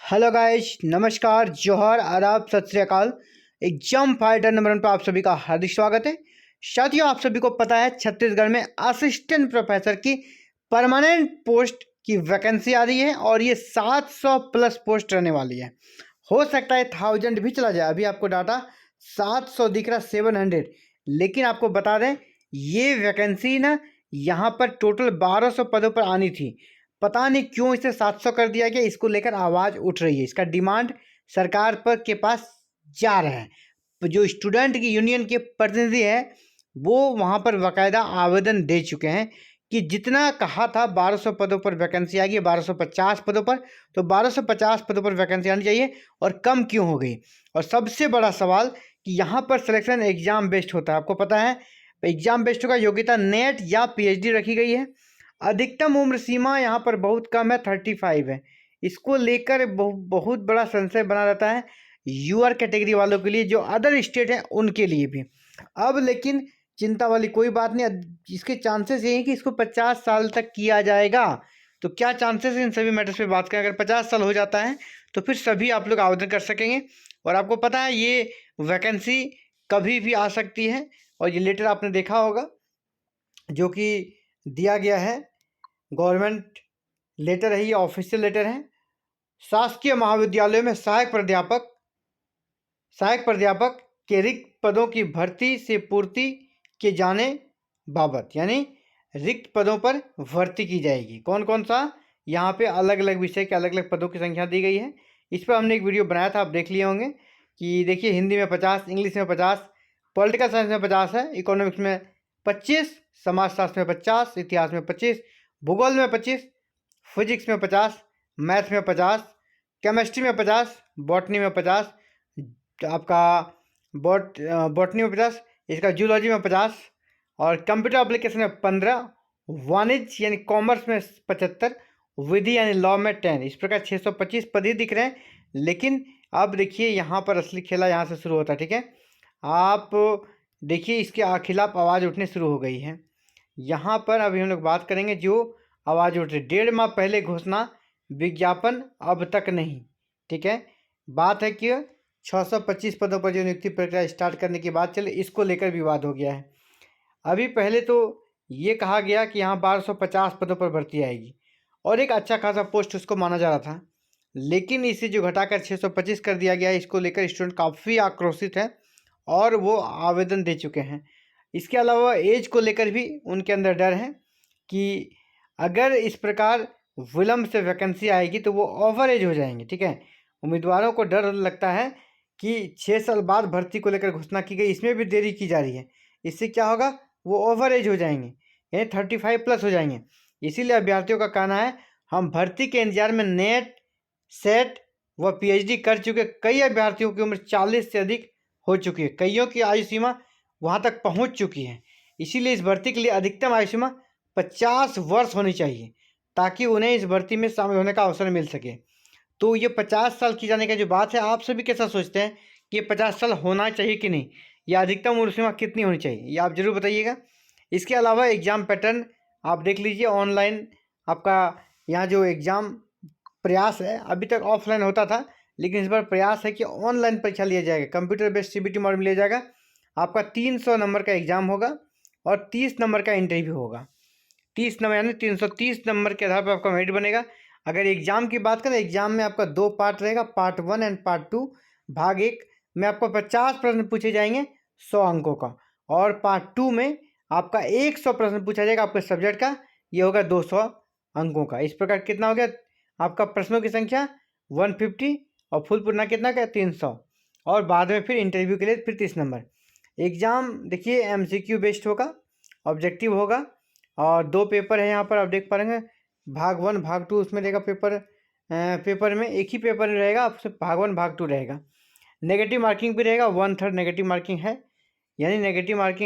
Hello guys, नमस्कार, जोहर, आदाब, सत श्री अकाल। एग्जाम फाइटर नंबर 1 पर आप सभी का हार्दिक स्वागत है। साथियों, आप सभी को पता है छत्तीसगढ़ में असिस्टेंट प्रोफेसर की परमानेंट पोस्ट की वैकेंसी आ रही है और ये 700 प्लस पोस्ट रहने वाली है। हो सकता है 1000 भी चला जाए। अभी आपको डाटा 700 दिख रहा, 700, लेकिन आपको बता दें ये वैकेंसी ना यहाँ पर टोटल 1200 पदों पर आनी थी। पता नहीं क्यों इसे 700 कर दिया गया। इसको लेकर आवाज़ उठ रही है, इसका डिमांड सरकार पर के पास जा रहा है। तो जो स्टूडेंट की यूनियन के प्रतिनिधि है वो वहाँ पर बाकायदा आवेदन दे चुके हैं कि जितना कहा था 1200 पदों पर वैकेंसी आएगी, 1250 पदों पर, तो 1250 पदों पर वैकेंसी आनी चाहिए और कम क्यों हो गई। और सबसे बड़ा सवाल कि यहाँ पर सिलेक्शन एग्जाम बेस्ड होता है। आपको पता है एग्जाम बेस्ड होगा, योग्यता नेट या पीएचडी रखी गई है। अधिकतम उम्र सीमा यहाँ पर बहुत कम है, 35 है। इसको लेकर बहुत बड़ा संशय बना रहता है यूआर कैटेगरी वालों के लिए, जो अदर स्टेट हैं उनके लिए भी। अब लेकिन चिंता वाली कोई बात नहीं, इसके चांसेस ये हैं कि इसको 50 साल तक किया जाएगा। तो क्या चांसेस है, इन सभी मैटर्स पे बात करें। अगर 50 साल हो जाता है तो फिर सभी आप लोग आवेदन कर सकेंगे। और आपको पता है ये वैकेंसी कभी भी आ सकती है। और ये लेटर आपने देखा होगा जो कि दिया गया है, गवर्नमेंट लेटर है, ये ऑफिशियल लेटर है। शासकीय महाविद्यालयों में सहायक प्राध्यापक के रिक्त पदों की भर्ती से पूर्ति के जाने बाबत, यानी रिक्त पदों पर भर्ती की जाएगी। कौन कौन सा, यहाँ पे अलग अलग विषय के अलग अलग पदों की संख्या दी गई है। इस पर हमने एक वीडियो बनाया था, आप देख लिए होंगे। कि देखिए, हिंदी में 50, इंग्लिश में 50, पॉलिटिकल साइंस में 50 है, इकोनॉमिक्स में 25, समाजशास्त्र में 50, इतिहास में 25, भूगोल में 25, फिजिक्स में 50, मैथ में 50, केमिस्ट्री में 50, बॉटनी में 50, आपका बॉटनी में 50, इसका जूलॉजी में 50, और कंप्यूटर एप्लीकेशन में 15, वाणिज्य यानी कॉमर्स में 75, विधि यानी लॉ में 10। इस प्रकार 625 पद ही दिख रहे हैं। लेकिन अब देखिए यहाँ पर असली खेला यहाँ से शुरू होता है। ठीक है, आप देखिए इसके खिलाफ आवाज़ उठने शुरू हो गई है। यहाँ पर अभी हम लोग बात करेंगे जो आवाज़ उठ रही। 1.5 माह पहले घोषणा, विज्ञापन अब तक नहीं। ठीक है, बात है कि 625 पदों पर जो नियुक्ति प्रक्रिया स्टार्ट करने की बात चले, इसको लेकर विवाद हो गया है। अभी पहले तो ये कहा गया कि यहाँ 1250 पदों पर भर्ती आएगी और एक अच्छा खासा पोस्ट उसको माना जा रहा था। लेकिन इसे जो घटाकर 625 कर दिया गया है, इसको लेकर स्टूडेंट काफ़ी आक्रोशित है और वो आवेदन दे चुके हैं। इसके अलावा एज को लेकर भी उनके अंदर डर है कि अगर इस प्रकार विलम्ब से वैकेंसी आएगी तो वो ओवर एज हो जाएंगे। ठीक है, उम्मीदवारों को डर लगता है कि 6 साल बाद भर्ती को लेकर घोषणा की गई, इसमें भी देरी की जा रही है। इससे क्या होगा, वो ओवर एज हो जाएंगे, यानी 35 प्लस हो जाएंगे। इसीलिए अभ्यर्थियों का कहना है हम भर्ती के इंतजार में नेट, सेट व पीएचडी कर चुके कई अभ्यर्थियों की उम्र 40 से अधिक हो चुकी है, कईयों की आयु सीमा वहाँ तक पहुँच चुकी है। इसीलिए इस भर्ती के लिए अधिकतम आयु सीमा 50 वर्ष होनी चाहिए ताकि उन्हें इस भर्ती में शामिल होने का अवसर मिल सके। तो ये 50 साल की जाने का जो बात है, आप सभी कैसा सोचते हैं कि ये 50 साल होना चाहिए कि नहीं, या अधिकतम उम्र सीमा कितनी होनी चाहिए, ये आप ज़रूर बताइएगा। इसके अलावा एग्ज़ाम पैटर्न आप देख लीजिए। ऑनलाइन आपका यहाँ जो एग्ज़ाम प्रयास है, अभी तक ऑफलाइन होता था, लेकिन इस बार प्रयास है कि ऑनलाइन परीक्षा लिया जाएगा। कंप्यूटर बेस्ड सीबीटी मॉडल में लिया जाएगा। आपका 300 नंबर का एग्ज़ाम होगा और 30 नंबर का इंटरव्यू होगा। 30 नंबर यानी 330 नंबर के आधार पर आपका मेरिट बनेगा। अगर एग्ज़ाम की बात करें, एग्ज़ाम में आपका 2 पार्ट रहेगा, पार्ट 1 एंड पार्ट 2। भाग 1 में आपको 50 प्रश्न पूछे जाएंगे 100 अंकों का, और पार्ट 2 में आपका 100 प्रश्न पूछा जाएगा आपके सब्जेक्ट का, ये होगा 200 अंकों का। इस प्रकार कितना हो गया आपका प्रश्नों की संख्या 150, और फुल पूर्णा कितना का 300, और बाद में फिर इंटरव्यू के लिए फिर 30 नंबर। एग्ज़ाम देखिए एमसीक्यू बेस्ड होगा, ऑब्जेक्टिव होगा, और 2 पेपर है यहाँ पर आप देख पा रहे हैं। भाग 1 भाग 2 उसमें रहेगा पेपर में एक ही पेपर में रहेगा, आपसे भाग 1 भाग 2 रहेगा। नेगेटिव मार्किंग भी रहेगा, 1/3 नेगेटिव मार्किंग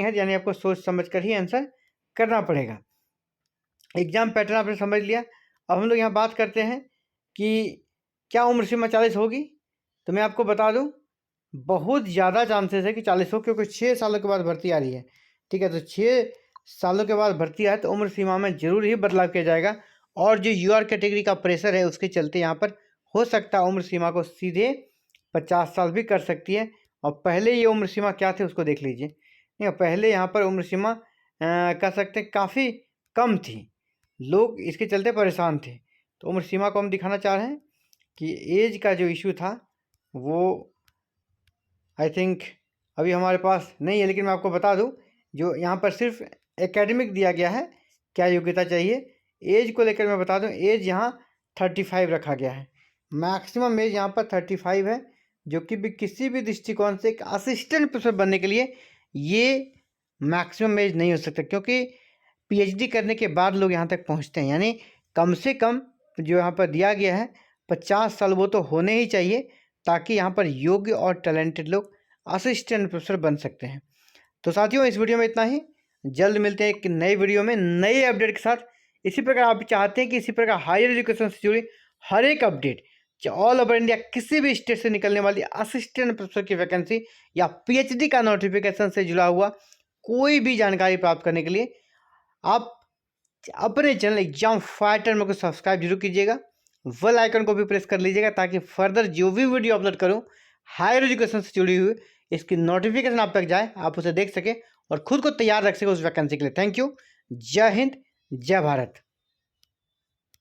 है, यानी आपको सोच समझ कर ही आंसर करना पड़ेगा। एग्ज़ाम पैटर्न आपने समझ लिया। अब हम लोग यहाँ बात करते हैं कि क्या उम्र सीमा 40 होगी। तो मैं आपको बता दूँ, बहुत ज़्यादा चांसेस है कि 40 हो, क्योंकि 6 सालों के बाद भर्ती आ रही है। ठीक है, तो 6 सालों के बाद भर्ती आए तो उम्र सीमा में जरूर ही बदलाव किया जाएगा, और जो यूआर कैटेगरी का प्रेशर है उसके चलते यहाँ पर हो सकता है उम्र सीमा को सीधे 50 साल भी कर सकती है। और पहले ये उम्र सीमा क्या थी उसको देख लीजिए। नहीं, पहले यहाँ पर उम्र सीमा कह सकते हैं काफ़ी कम थी, लोग इसके चलते परेशान थे। तो उम्र सीमा को हम दिखाना चाह रहे हैं कि एज का जो इशू था वो आई थिंक अभी हमारे पास नहीं है, लेकिन मैं आपको बता दूं जो यहाँ पर सिर्फ एकेडमिक दिया गया है, क्या योग्यता चाहिए। एज को लेकर मैं बता दूं, एज यहाँ 35 रखा गया है। मैक्सिमम एज यहाँ पर 35 है, जो कि भी किसी भी दृष्टिकोण से एक असिस्टेंट प्रोफेसर बनने के लिए ये मैक्सिमम एज नहीं हो सकता, क्योंकि पीएचडी करने के बाद लोग यहाँ तक पहुँचते हैं। यानी कम से कम जो यहाँ पर दिया गया है 50 साल वो तो होने ही चाहिए, ताकि यहाँ पर योग्य और टैलेंटेड लोग असिस्टेंट प्रोफेसर बन सकते हैं। तो साथियों, इस वीडियो में इतना ही। जल्द मिलते हैं एक नई वीडियो में नए अपडेट के साथ। इसी प्रकार आप चाहते हैं कि इसी प्रकार हायर एजुकेशन से जुड़ी हर एक अपडेट, ऑल ओवर इंडिया किसी भी स्टेट से निकलने वाली असिस्टेंट प्रोफेसर की वैकेंसी या पीएचडी का नोटिफिकेशन से जुड़ा हुआ कोई भी जानकारी प्राप्त करने के लिए आप अपने चैनल एग्जाम फाइटर में को सब्सक्राइब जरूर कीजिएगा, बेल आइकन को भी प्रेस कर लीजिएगा, ताकि फर्दर जो भी वीडियो अपलोड करूं हायर एजुकेशन से जुड़ी हुई इसकी नोटिफिकेशन आप तक जाए, आप उसे देख सके और खुद को तैयार रख सके उस वैकेंसी के लिए। Thank you. जय हिंद, जय भारत।